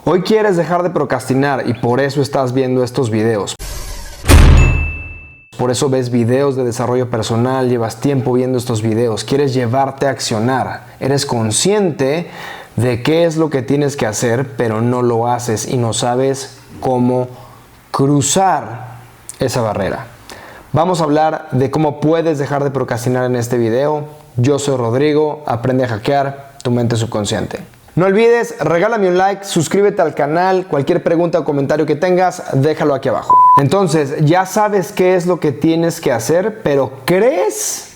Hoy quieres dejar de procrastinar y por eso estás viendo estos videos. Por eso ves videos de desarrollo personal, llevas tiempo viendo estos videos, quieres llevarte a accionar. Eres consciente de qué es lo que tienes que hacer, pero no lo haces y no sabes cómo cruzar esa barrera. Vamos a hablar de cómo puedes dejar de procrastinar en este video. Yo soy Rodrigo, aprende a hackear tu mente subconsciente. No olvides, regálame un like, suscríbete al canal, cualquier pregunta o comentario que tengas, déjalo aquí abajo. Entonces, ya sabes qué es lo que tienes que hacer, pero crees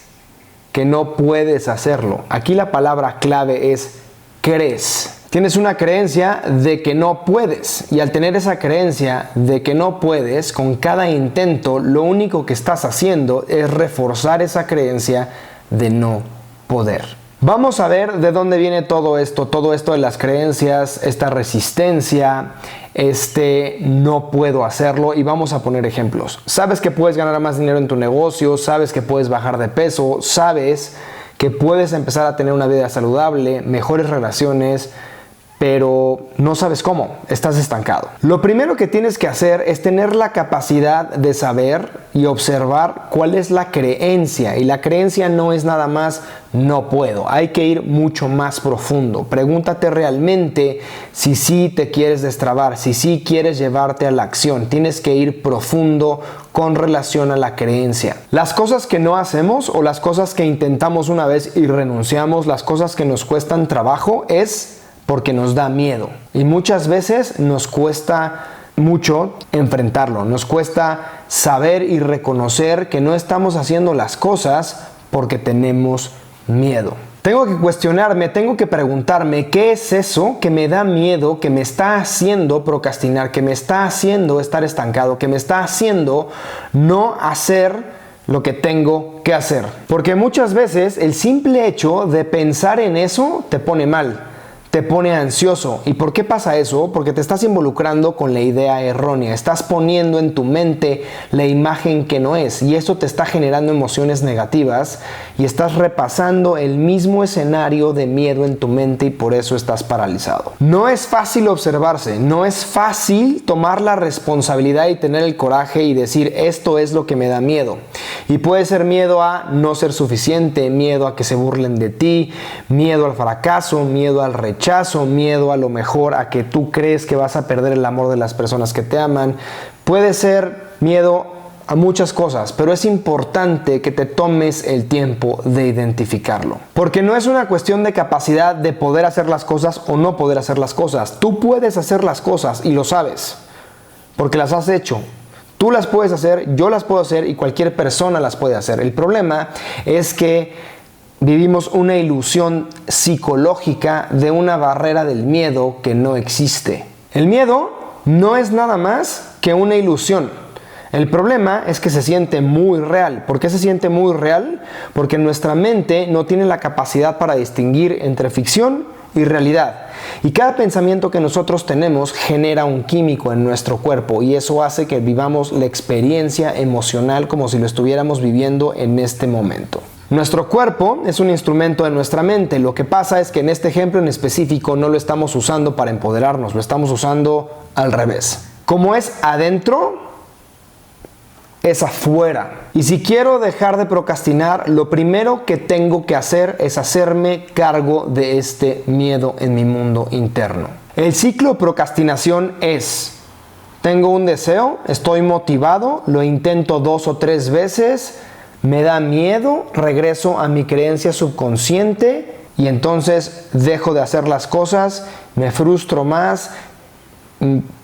que no puedes hacerlo. Aquí la palabra clave es crees. Tienes una creencia de que no puedes, y al tener esa creencia de que no puedes, con cada intento lo único que estás haciendo es reforzar esa creencia de no poder. Vamos a ver de dónde viene todo esto de las creencias, esta resistencia, no puedo hacerlo, y vamos a poner ejemplos. Sabes que puedes ganar más dinero en tu negocio, sabes que puedes bajar de peso, sabes que puedes empezar a tener una vida saludable, mejores relaciones, pero no sabes cómo, estás estancado. Lo primero que tienes que hacer es tener la capacidad de saber y observar cuál es la creencia. Y la creencia no es nada más no puedo, hay que ir mucho más profundo. Pregúntate realmente si sí te quieres destrabar, si sí quieres llevarte a la acción. Tienes que ir profundo con relación a la creencia. Las cosas que no hacemos o las cosas que intentamos una vez y renunciamos, las cosas que nos cuestan trabajo es porque nos da miedo, y muchas veces nos cuesta mucho enfrentarlo, nos cuesta saber y reconocer que no estamos haciendo las cosas porque tenemos miedo. Tengo que cuestionarme, tengo que preguntarme qué es eso que me da miedo, que me está haciendo procrastinar, que me está haciendo estar estancado, que me está haciendo no hacer lo que tengo que hacer. Porque muchas veces el simple hecho de pensar en eso te pone mal, te pone ansioso. ¿Y por qué pasa eso? Porque te estás involucrando con la idea errónea. Estás poniendo en tu mente la imagen que no es, y eso te está generando emociones negativas y estás repasando el mismo escenario de miedo en tu mente, y por eso estás paralizado. No es fácil observarse, no es fácil tomar la responsabilidad y tener el coraje y decir esto es lo que me da miedo. Y puede ser miedo a no ser suficiente, miedo a que se burlen de ti, miedo al fracaso, miedo al rechazo, miedo a lo mejor a que tú crees que vas a perder el amor de las personas que te aman. Puede ser miedo a muchas cosas, pero es importante que te tomes el tiempo de identificarlo. Porque no es una cuestión de capacidad de poder hacer las cosas o no poder hacer las cosas. Tú puedes hacer las cosas y lo sabes, porque las has hecho. Tú las puedes hacer, yo las puedo hacer y cualquier persona las puede hacer. El problema es que vivimos una ilusión psicológica de una barrera del miedo que no existe. El miedo no es nada más que una ilusión. El problema es que se siente muy real. ¿Por qué se siente muy real? Porque nuestra mente no tiene la capacidad para distinguir entre ficción y realidad. Y cada pensamiento que nosotros tenemos genera un químico en nuestro cuerpo, y eso hace que vivamos la experiencia emocional como si lo estuviéramos viviendo en este momento. Nuestro cuerpo es un instrumento de nuestra mente. Lo que pasa es que en este ejemplo en específico no lo estamos usando para empoderarnos, lo estamos usando al revés. Como es adentro, es afuera. Y si quiero dejar de procrastinar, lo primero que tengo que hacer es hacerme cargo de este miedo en mi mundo interno. El ciclo de procrastinación es: tengo un deseo, estoy motivado, lo intento 2 o 3 veces, me da miedo, regreso a mi creencia subconsciente y entonces dejo de hacer las cosas, me frustro más,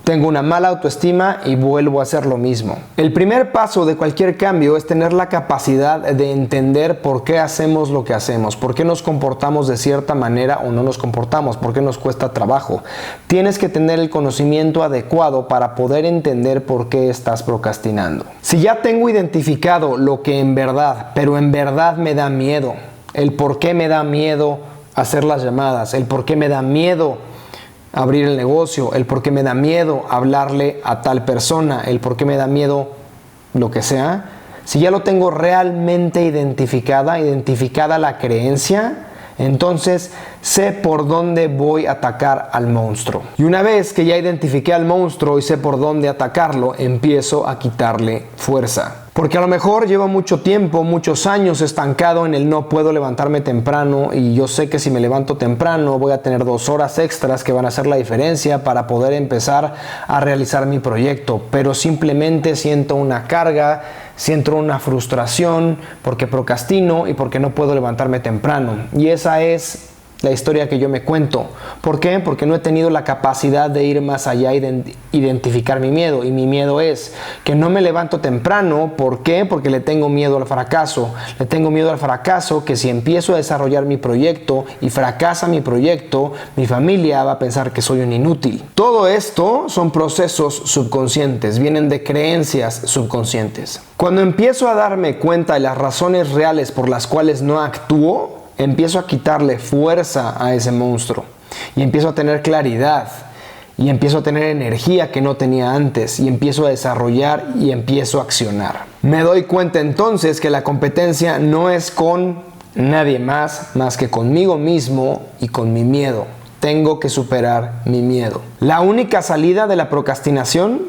tengo una mala autoestima y vuelvo a hacer lo mismo. El primer paso de cualquier cambio es tener la capacidad de entender por qué hacemos lo que hacemos, por qué nos comportamos de cierta manera o no nos comportamos, por qué nos cuesta trabajo. Tienes que tener el conocimiento adecuado para poder entender por qué estás procrastinando. Si ya tengo identificado lo que en verdad, pero en verdad me da miedo, el por qué me da miedo hacer las llamadas, el por qué me da miedo abrir el negocio, el por qué me da miedo hablarle a tal persona, el por qué me da miedo lo que sea. Si ya lo tengo realmente identificada la creencia, Entonces sé por dónde voy a atacar al monstruo. Y una vez que ya identifiqué al monstruo y sé por dónde atacarlo, empiezo a quitarle fuerza. Porque a lo mejor llevo mucho tiempo, muchos años estancado en el no puedo levantarme temprano, y yo sé que si me levanto temprano voy a tener 2 horas extras que van a hacer la diferencia para poder empezar a realizar mi proyecto. Pero simplemente siento una carga, siento una frustración porque procrastino y porque no puedo levantarme temprano. Y esa es la historia que yo me cuento. ¿Por qué? Porque no he tenido la capacidad de ir más allá y de identificar mi miedo. Y mi miedo es que no me levanto temprano. ¿Por qué? Porque le tengo miedo al fracaso. Le tengo miedo al fracaso, que si empiezo a desarrollar mi proyecto y fracasa mi proyecto, mi familia va a pensar que soy un inútil. Todo esto son procesos subconscientes, vienen de creencias subconscientes. Cuando empiezo a darme cuenta de las razones reales por las cuales no actúo, empiezo a quitarle fuerza a ese monstruo y empiezo a tener claridad y empiezo a tener energía que no tenía antes y empiezo a desarrollar y empiezo a accionar. Me doy cuenta entonces que la competencia no es con nadie más que conmigo mismo y con mi miedo. Tengo que superar mi miedo. La única salida de la procrastinación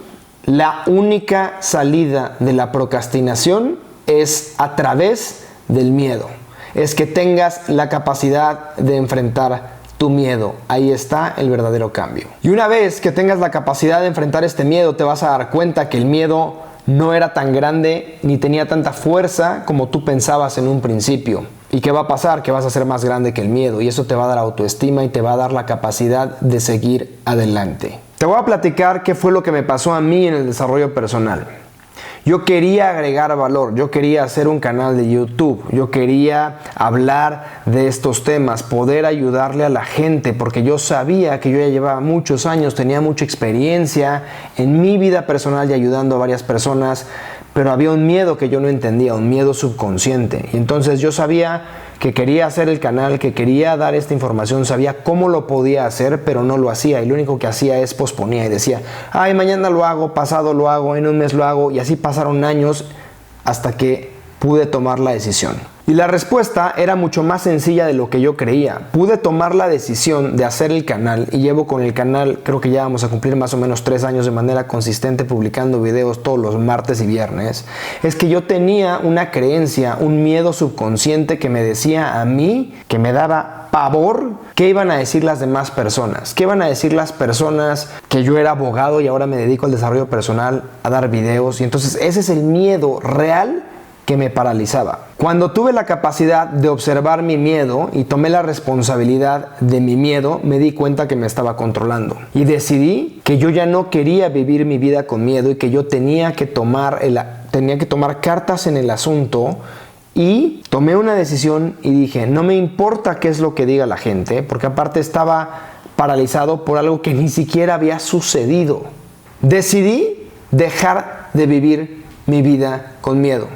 es a través del miedo. Es que tengas la capacidad de enfrentar tu miedo. Ahí está el verdadero cambio. Y una vez que tengas la capacidad de enfrentar este miedo, te vas a dar cuenta que el miedo no era tan grande ni tenía tanta fuerza como tú pensabas en un principio. ¿Y qué va a pasar? Que vas a ser más grande que el miedo, y eso te va a dar autoestima y te va a dar la capacidad de seguir adelante. Te voy a platicar qué fue lo que me pasó a mí en el desarrollo personal. Yo quería agregar valor, yo quería hacer un canal de YouTube, yo quería hablar de estos temas, poder ayudarle a la gente, porque yo sabía que yo ya llevaba muchos años, tenía mucha experiencia en mi vida personal y ayudando a varias personas, pero había un miedo que yo no entendía, un miedo subconsciente. Y entonces yo sabía que quería hacer el canal, que quería dar esta información, sabía cómo lo podía hacer, pero no lo hacía, y lo único que hacía es posponía y decía, ay, mañana lo hago, pasado lo hago, en un mes lo hago, y así pasaron años hasta que pude tomar la decisión. Y la respuesta era mucho más sencilla de lo que yo creía. Pude tomar la decisión de hacer el canal, y llevo con el canal, creo que ya vamos a cumplir más o menos 3 años de manera consistente publicando videos todos los martes y viernes. Es que yo tenía una creencia, un miedo subconsciente que me decía a mí, que me daba pavor, qué iban a decir las demás personas. ¿Qué iban a decir las personas que yo era abogado y ahora me dedico al desarrollo personal, a dar videos? Y entonces ese es el miedo real que me paralizaba. Cuando tuve la capacidad de observar mi miedo y tomé la responsabilidad de mi miedo, me di cuenta que me estaba controlando. Y decidí que yo ya no quería vivir mi vida con miedo y que yo tenía que tomar cartas en el asunto. Y tomé una decisión y dije, no me importa qué es lo que diga la gente, porque aparte estaba paralizado por algo que ni siquiera había sucedido. Decidí dejar de vivir mi vida con miedo.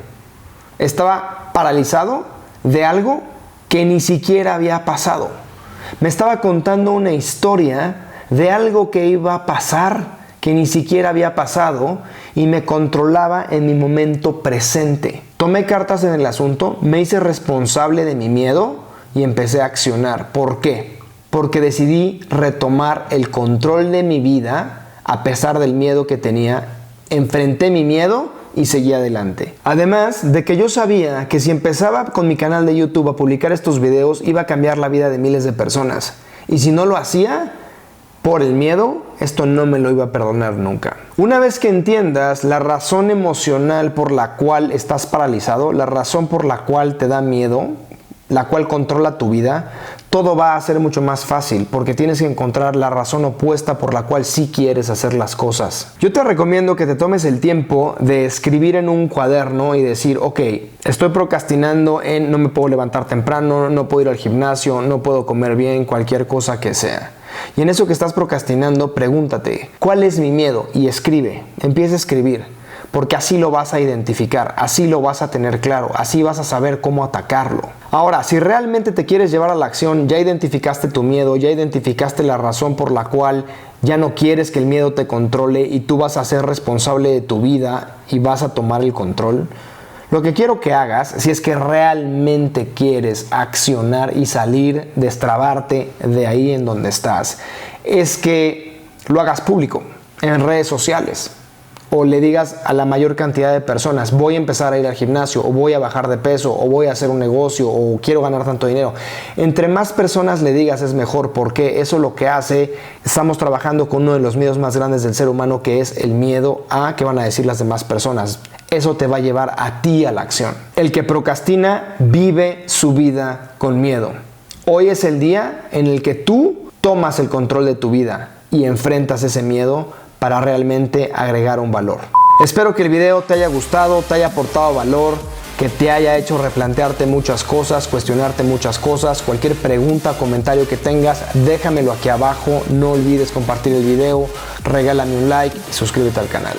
Estaba paralizado de algo que ni siquiera había pasado. Me estaba contando una historia de algo que iba a pasar, que ni siquiera había pasado, y me controlaba en mi momento presente. Tomé cartas en el asunto, me hice responsable de mi miedo y empecé a accionar. ¿Por qué? Porque decidí retomar el control de mi vida a pesar del miedo que tenía. Enfrenté mi miedo y seguí adelante. Además de que yo sabía que si empezaba con mi canal de YouTube a publicar estos videos, iba a cambiar la vida de miles de personas. Y si no lo hacía por el miedo, esto no me lo iba a perdonar nunca. Una vez que entiendas la razón emocional por la cual estás paralizado, la razón por la cual te da miedo, la cual controla tu vida, todo va a ser mucho más fácil, porque tienes que encontrar la razón opuesta por la cual sí quieres hacer las cosas. Yo te recomiendo que te tomes el tiempo de escribir en un cuaderno y decir, ok, estoy procrastinando en no me puedo levantar temprano, no puedo ir al gimnasio, no puedo comer bien, cualquier cosa que sea. Y en eso que estás procrastinando, pregúntate, ¿cuál es mi miedo? Y escribe, empieza a escribir. Porque así lo vas a identificar, así lo vas a tener claro, así vas a saber cómo atacarlo. Ahora, si realmente te quieres llevar a la acción, ya identificaste tu miedo, ya identificaste la razón por la cual ya no quieres que el miedo te controle y tú vas a ser responsable de tu vida y vas a tomar el control, Lo que quiero que hagas, si es que realmente quieres accionar y salir, destrabarte de ahí en donde estás, es que lo hagas público en redes sociales. O le digas a la mayor cantidad de personas, voy a empezar a ir al gimnasio, o voy a bajar de peso, o voy a hacer un negocio, o quiero ganar tanto dinero. Entre más personas le digas es mejor, porque eso lo que hace, estamos trabajando con uno de los miedos más grandes del ser humano, que es el miedo a qué van a decir las demás personas. Eso te va a llevar a ti a la acción. El que procrastina vive su vida con miedo. Hoy es el día en el que tú tomas el control de tu vida y enfrentas ese miedo para realmente agregar un valor. Espero que el video te haya gustado, te haya aportado valor, que te haya hecho replantearte muchas cosas, cuestionarte muchas cosas. Cualquier pregunta, comentario que tengas, déjamelo aquí abajo. No olvides compartir el video, regálame un like y suscríbete al canal.